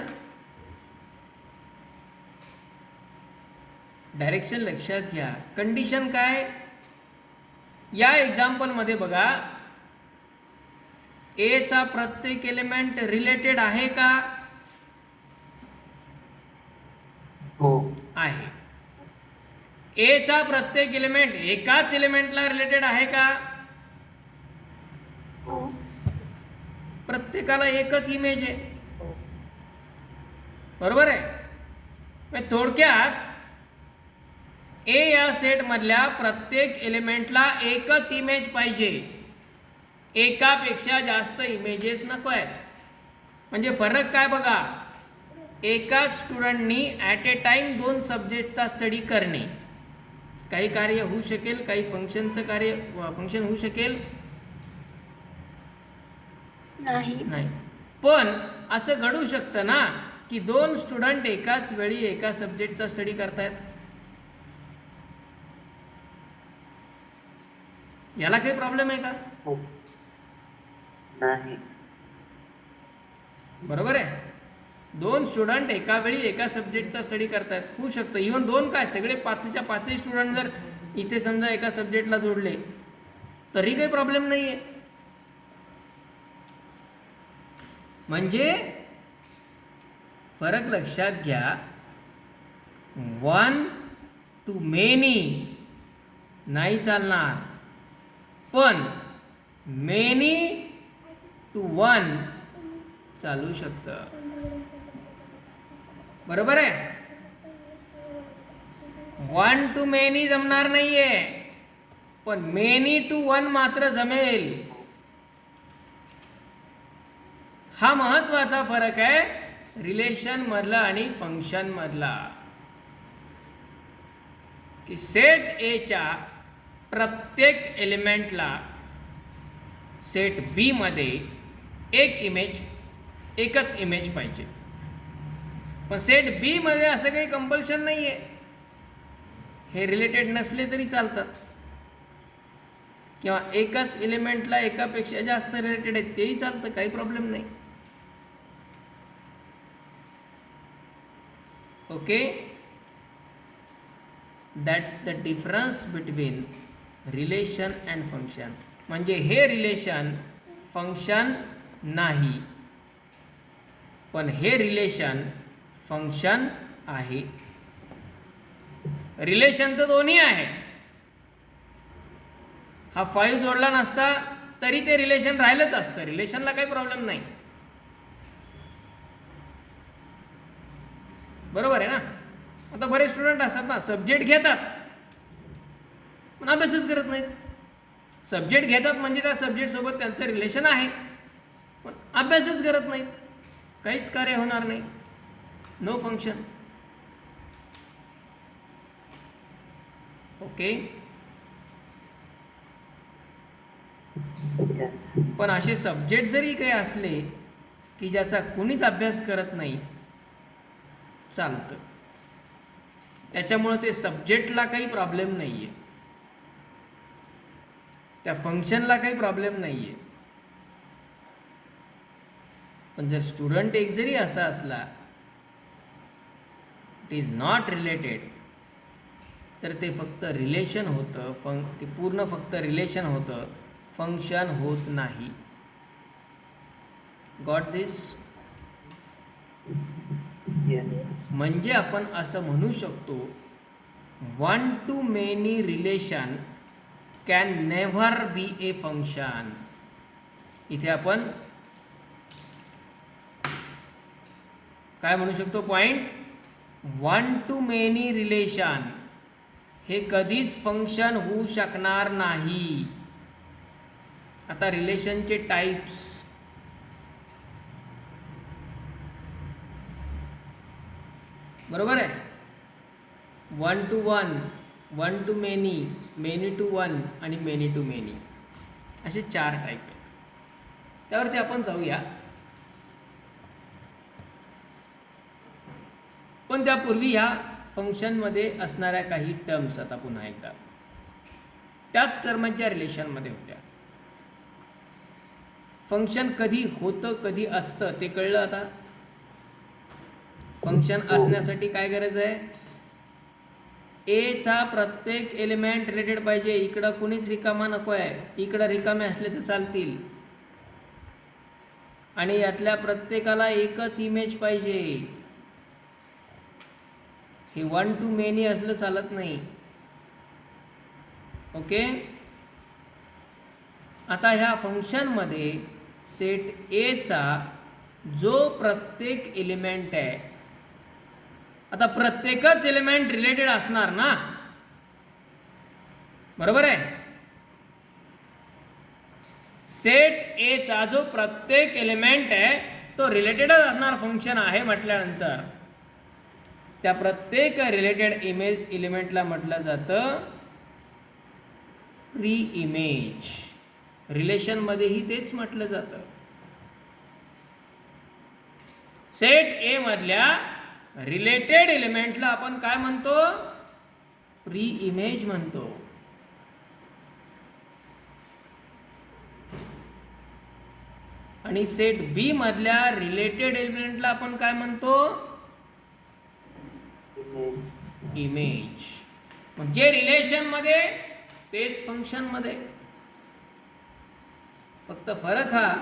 डायरेक्शन लक्षात घ्या. कंडिशन काय? या एक्झाम्पल मध्ये बघा, ए चा प्रत्येक एलिमेंट रिलेटेड आहे का? हो. आहे. ए चा प्रत्येक एलिमेंट एकाच एलिमेंटला रिलेटेड आहे का? प्रत्येकाला एकच इमेज आहे, बरोबर आहे. थोडक्यात ए या सेट मधल्या प्रत्येक एलिमेंटला एकच इमेज पाहिजे, एकापेक्षा जास्त इमेजेस नको आहेत. म्हणजे फरक काय बघा, एकाच स्टुडंटनी ॲट ए टाइम 2 सब्जेक्टचा स्टडी करणे. काही कार्य होऊ शकेल, काही फंक्शन होऊ शकेल, नाही. पण असं घडू शकतं ना की 2 स्टुडंट एकाच वेळी एका सब्जेक्टचा स्टडी करतायत. याला काही प्रॉब्लेम आहे का? हो. नाही. बरोबर आहे. 2 स्टुडंट एका वेळी एका सब्जेक्टचा स्टडी करतायत, होऊ शकतं. इव्हन 2 काय, सगळे 5च्या 5ही स्टुडंट जर इथे समजा एका सब्जेक्टला जोडले तरी काही प्रॉब्लेम नाही आहे. म्हणजे फरक लक्षात घ्या. 1 to many नाही चालणार, पण many to 1 चालू शकतं. बरोबर आहे. 1 to many जमणार नाहीये, पण many to 1 मात्र जमेल. हा महत्वाचा फरक आहे रिलेशन मधला आणि फंक्शन मधला. की सेट ए च्या प्रत्येक एलिमेंटला सेट बी मध्ये एकच इमेज पाहिजे. पण सेट बी मध्ये असं काही कंपल्शन नाही आहे. हे रिलेटेड नसले तरी चालतात, किंवा एकाच एलिमेंटला एकापेक्षा जास्त रिलेटेड आहेत तेही चालतं, काही प्रॉब्लेम नाही. Okay. That's the difference between relation and function. म्हणजे हे रिलेशन फंक्शन नाही, पण हे रिलेशन फंक्शन आहे. रिलेशन तर दोन्ही आहेत. हा 5 जोडला नसता तरी ते रिलेशन राहिलंच असतं. रिलेशनला काही प्रॉब्लेम नाही. बरोबर आहे ना. आता बरेच स्टुडंट असतात ना, सब्जेक्ट घेतात पण अभ्यासच करत नाहीत. सब्जेक्ट घेतात म्हणजे त्या सब्जेक्टसोबत त्यांचं रिलेशन आहे, पण अभ्यासच करत नाहीत. काहीच कार्य होणार नाही. No function. ओके. पण असे सब्जेक्ट जरी काही असले की ज्याचा कुणीच अभ्यास करत नाही, चालतं. त्याच्यामुळे ते सब्जेक्टला काही प्रॉब्लेम नाही आहे, त्या फंक्शनला काही प्रॉब्लेम नाही आहे. पण जर स्टुडंट एक जरी असा असला, इट इज नॉट रिलेटेड, तर ते फक्त रिलेशन होतं. ते पूर्ण फक्त रिलेशन होतं, फंक्शन होत नाही. गॉट दिस? येस. म्हणजे आपण असं म्हणू शकतो, 1 to many relation can never B a function. इथे आपण काय म्हणू शकतो पॉइंट? 1 to many रिलेशन हे कधीच फंक्शन होऊ शकणार नाही. आता रिलेशनचे टाइप्स, बरोबर आहे. 1 to 1, 1 to many, many to 1 आणि many to many, असे 4 टाईप आहेत. त्यावरती आपण जाऊया. पण त्यापूर्वी ह्या फंक्शनमध्ये असणाऱ्या काही टर्म्स आता पुन्हा एकदा त्याच टर्मांच्या रिलेशनमध्ये होत्या. फंक्शन कधी होतं कधी असतं ते कळलं. आता फंक्शन असण्यासाठी काय गरज आहे? ए चा प्रत्येक एलिमेंट रिलेटेड पाहिजे. इकडं कुणीच रिकामा नको आहे. इकडं रिकामे असले तर चालतील, आणि यातल्या प्रत्येकाला एकच इमेज पाहिजे. हे 1 to many असलं चालत नाही. ओके. आता ह्या फंक्शनमध्ये सेट ए चा जो प्रत्येक एलिमेंट आहे, आता प्रत्येकच एलिमेंट रिलेटेड असणार ना, बरोबर आहे. सेट ए चा जो प्रत्येक एलिमेंट आहे तो रिलेटेडच असणार फंक्शन आहे म्हटल्यानंतर त्या प्रत्येक रिलेटेड एलिमेंटला म्हटलं जातं प्री इमेज. रिलेशनमध्येही तेच म्हटलं जातं. सेट ए मधल्या रिलेटेड एलिमेंटला आपण काय म्हणतो? प्री इमेज म्हणतो. आणि सेट बी मधल्या रिलेटेड एलिमेंटला आपण काय म्हणतो? इमेज. म्हणजे रिलेशन मध्ये तेच फंक्शन मध्ये. फक्त फरक हा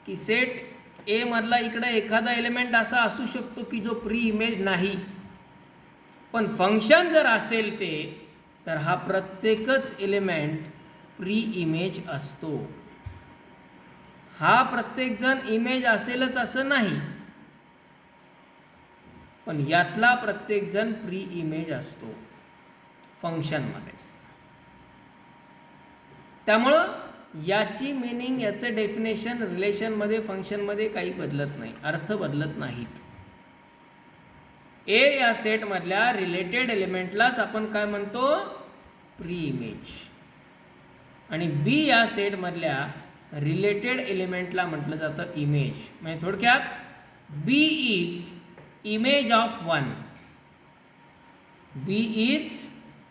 की सेट ए मधला इकडे एखादा एलिमेंट असा असू शकतो की जो प्री इमेज नाही, पण फंक्शन जर असेल ते, तर हा प्रत्येकच एलिमेंट प्री इमेज असतो. हा प्रत्येक जण इमेज असेलच असं नाही, पण यातला प्रत्येक जण प्री इमेज असतो फंक्शनमध्ये. त्यामुळं याची मीनिंग, याचं डेफिनेशन रिलेशनमध्ये फंक्शनमध्ये काही बदलत नाही, अर्थ बदलत नाहीत. ए या सेटमधल्या रिलेटेड एलिमेंटलाच आपण काय म्हणतो? Pre image. आणि बी या सेटमधल्या रिलेटेड एलिमेंटला म्हटलं जातं इमेज. म्हणजे थोडक्यात B is image of 1. B is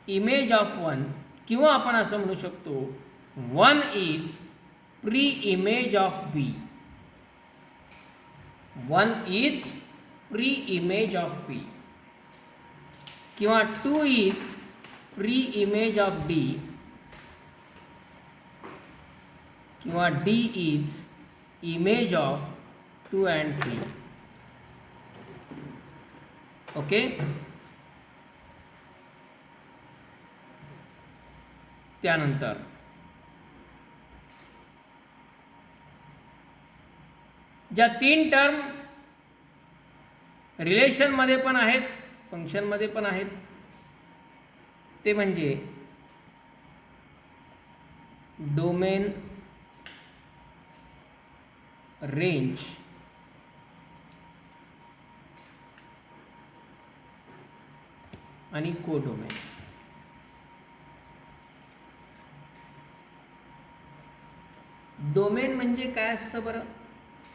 image of 1, किंवा आपण असं म्हणू शकतो 1 is preimage of B. 1 is preimage of B. किंवा 2 is preimage of D किंवा D is image of 2 and 3. Okay. त्यानंतर ज्या 3 टर्म रिलेशनमध्ये पण आहेत, फंक्शनमध्ये पण आहेत, ते म्हणजे डोमेन, रेंज आणि कोडोमेन. डोमेन म्हणजे काय असतं बरं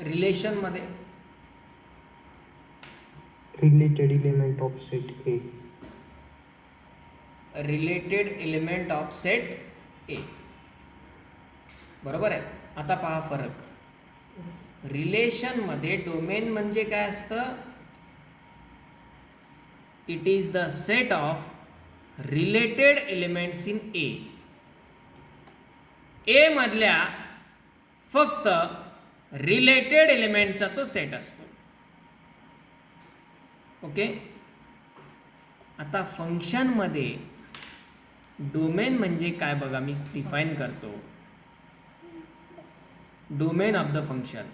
रिलेशनमध्ये? Related element of set A. Related element of set A. बरोबर आहे. आता पहा फरक. रिलेशनमध्ये डोमेन म्हणजे काय असतं? It is the set of related elements in A. A मधल्या फक्त रिलेटेड एलिमेंटचा तो सेट असतो. ओके. आता फंक्शनमध्ये डोमेन म्हणजे काय बघा, मी डिफाईन करतो. Domain of the function.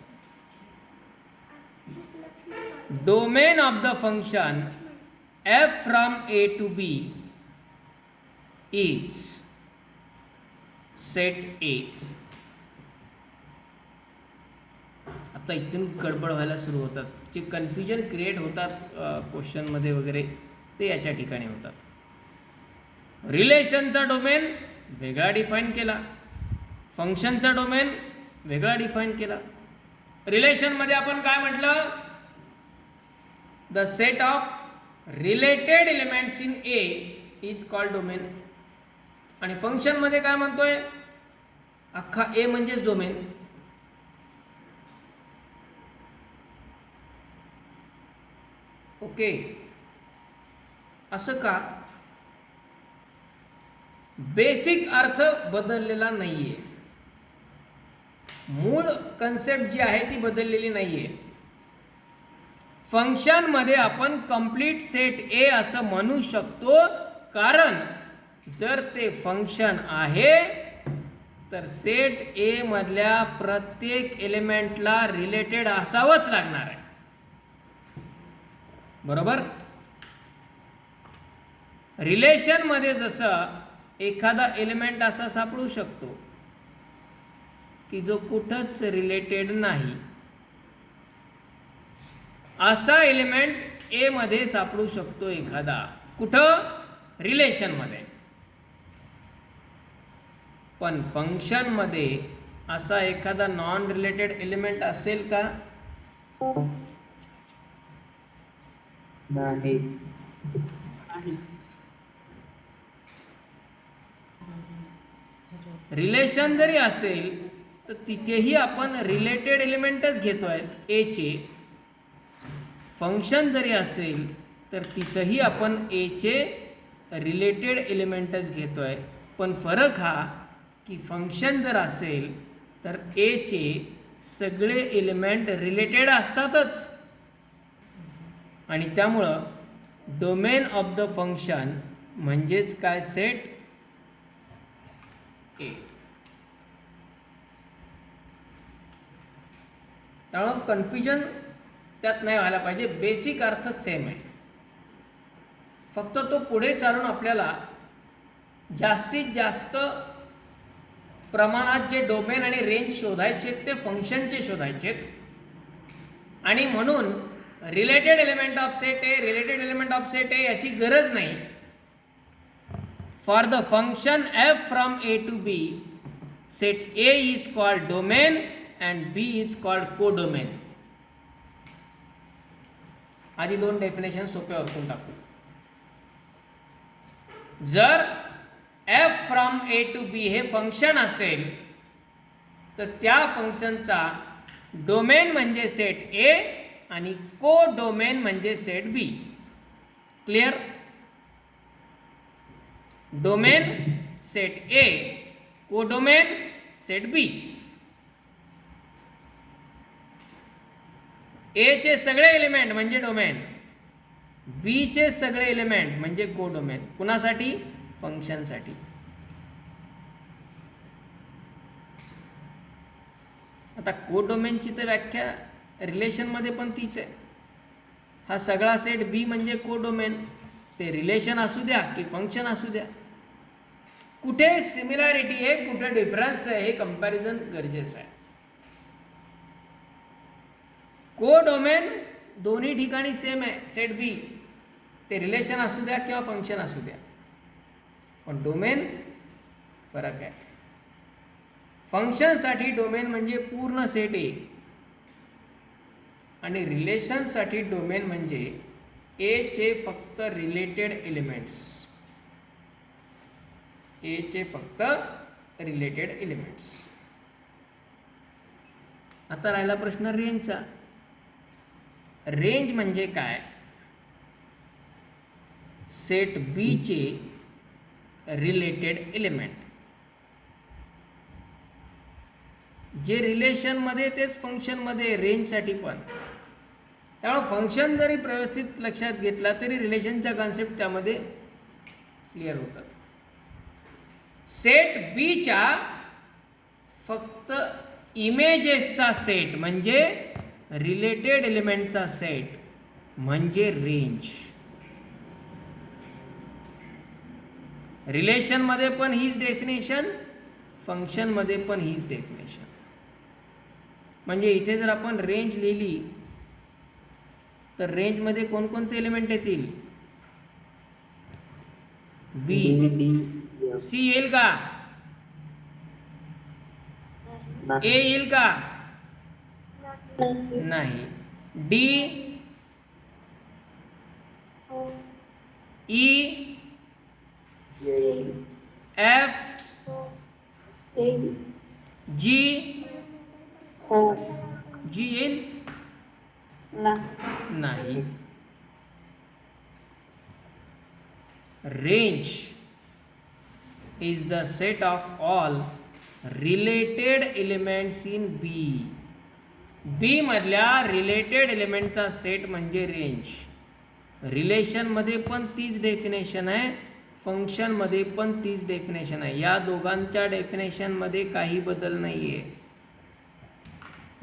Domain of the function f from a to b is set A. आता इथून गडबड व्हायला सुरू होतात, जे कन्फ्युजन क्रिएट होतात क्वेश्चनमध्ये वगैरे, ते याच्या ठिकाणी होतात. रिलेशनचा डोमेन वेगळा डिफाईन केला, फंक्शनचा डोमेन वेगळा डिफाईन केला. रिलेशनमध्ये आपण काय म्हटलं? The set of related elements in A is called domain. आणि फंक्शनमध्ये काय म्हणतोय? अख्खा ए म्हणजेच डोमेन. ओके. असं का? बेसिक अर्थ बदललेला नाहीये, मूळ कन्सेप्ट जी आहे ती बदललेली नाहीये. फंक्शनमध्ये आपण कंप्लीट सेट ए असं म्हणू शकतो, कारण जर ते फंक्शन आहे तर सेट ए मधल्या प्रत्येक एलिमेंटला रिलेटेड असावंच लागणार आहे. बरोबर. रिलेशनमध्ये जसं एखादा एलिमेंट असा सापडू शकतो की जो कुठंच रिलेटेड नाही, असा एलिमेंट ए मध्ये सापडू शकतो एखादा. कुठं? रिलेशनमध्ये. पण फंक्शनमध्ये असा एखादा नॉन रिलेटेड एलिमेंट असेल का? नाही. रिलेशन जरी असेल तर तिथेही आपण रिलेटेड एलिमेंटच घेतोय ए चे. फंक्शन जरी असेल तर तिथंही आपण ए चे रिलेटेड एलिमेंटच घेतोय. पण फरक हा की फंक्शन जर असेल तर ए चे सगळे एलिमेंट रिलेटेड असतातच. आणि त्यामुळं डोमेन ऑफ द फंक्शन म्हणजेच काय? सेट ए. त्यामुळं कन्फ्युजन त्यात नाही व्हायला पाहिजे. बेसिक अर्थ सेम आहे. फक्त तो पुढे चालून आपल्याला जास्तीत जास्त प्रमाणात जे डोमेन आणि रेंज शोधायचे ते फंक्शनचे शोधायचेत. आणि म्हणून related element of set A, related element of set A याची गरज नाही. For the function f from A to B, set A is called domain and B is called codomain. आधी दोन डेफिनेशन सोपे ओळखून टाकू. जर f from A to B हे फंक्शन असेल तर त्या फंक्शनचा डोमेन म्हणजे सेट ए आणि को डोमेन म्हणजे set B. Clear? Domain set A, codomain set B. A चे सगळे एलिमेंट म्हणजे डोमेन, बी चे सगळे एलिमेंट म्हणजे कोडोमेन. कुणासाठी? फंक्शनसाठी. आता कोडोमेनची तर व्याख्या रिलेशनमध्ये पण तीच आहे. हा सगळा सेट बी म्हणजे कोडोमेन, ते रिलेशन असू द्या की फंक्शन असू द्या. कुठे सिमिलॅरिटी आहे, कुठे डिफरन्स आहे, हे कंपॅरिझन गरजेचं आहे. कोडोमेन दोन्ही ठिकाणी सेम आहे सेट बी, ते रिलेशन असू द्या किंवा फंक्शन असू द्या, पण डोमेन फरक आहे. फंक्शनसाठी डोमेन म्हणजे पूर्ण सेट ए आणि रिलेशनसाठी डोमेन म्हणजे ए चे फक्त रिलेटेड एलिमेंट्स. ए चे फक्त रिलेटेड एलिमेंट्स. आता राहिला प्रश्न रेंजचा. रेंज म्हणजे काय? सेट बी चे रिलेटेड एलिमेंट जे रिलेशनमध्ये तेच फंक्शनमध्ये, रेंजसाठी पण. त्यामुळे फंक्शन जरी व्यवस्थित लक्षात घेतला तरी रिलेशनच्या कॉन्सेप्ट त्यामध्ये क्लिअर होतात. सेट बीच्या फक्त इमेजेसचा सेट म्हणजे रिलेटेड एलिमेंटचा सेट म्हणजे रेंज. रिलेशनमध्ये पण हीच डेफिनेशन, फंक्शनमध्ये पण हीच डेफिनेशन. म्हणजे इथे जर आपण रेंज लिहिली तर रेंजमध्ये कोणकोणते एलिमेंट येतील? बी, सी येईल का? ए येईल का? नाही. डी, हो. ई, येईल. एफ, हो. येईल. जी, हो. जी येईल? नाही. Range is the set of all related elements in B. B मधल्या रिलेटेड एलिमेंटचा सेट म्हणजे रेंज. रिलेशनमध्ये पण तीच डेफिनेशन आहे, फंक्शनमध्ये पण तीच डेफिनेशन आहे. या दोघांच्या डेफिनेशनमध्ये काही बदल नाही आहे.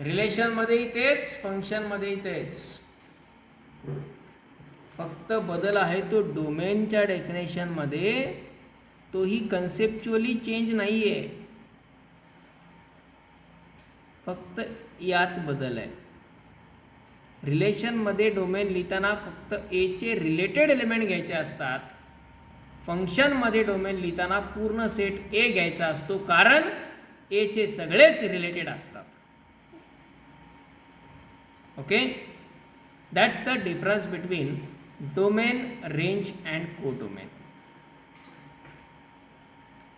रिलेशनमध्येही तेच, फंक्शनमध्येही तेच. फक्त बदल आहे तो डोमेनच्या डेफिनेशनमध्ये, तोही कन्सेप्च्युअली चेंज नाही आहे, फक्त यात बदल आहे. रिलेशनमध्ये डोमेन लिहिताना फक्त ए चे रिलेटेड एलिमेंट घ्यायचे असतात. फंक्शनमध्ये डोमेन लिहिताना पूर्ण सेट ए घ्यायचा असतो, कारण ए चे सगळेच रिलेटेड असतात. Okay, that's the difference between domain, range and codomain.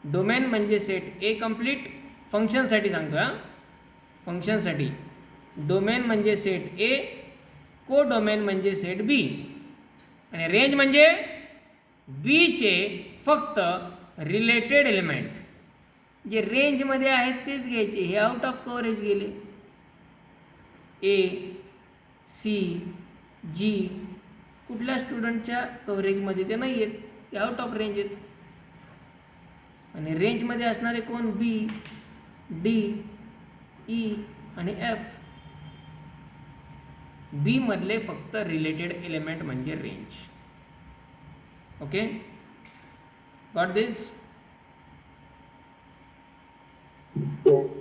Domain म्हणजे सेट ए कंप्लीट, फंक्शनसाठी सांगतो हां, फंक्शनसाठी डोमेन म्हणजे सेट ए, कोडोमेन म्हणजे सेट बी, आणि रेंज म्हणजे बी चे फक्त रिलेटेड एलिमेंट. जे रेंजमध्ये आहेत तेच घ्यायचे, हे आउट ऑफ कव्हरेज गेले. ए, सी, जी कुठल्या स्टुडंटच्या कव्हरेजमध्ये ते नाही आहेत, ते आउट ऑफ रेंज आहेत. आणि रेंजमध्ये असणारे कोण? बी, डी, ई आणि एफ. बी मधले फक्त रिलेटेड एलिमेंट म्हणजे रेंज. ओके, गॉट दिस? Yes.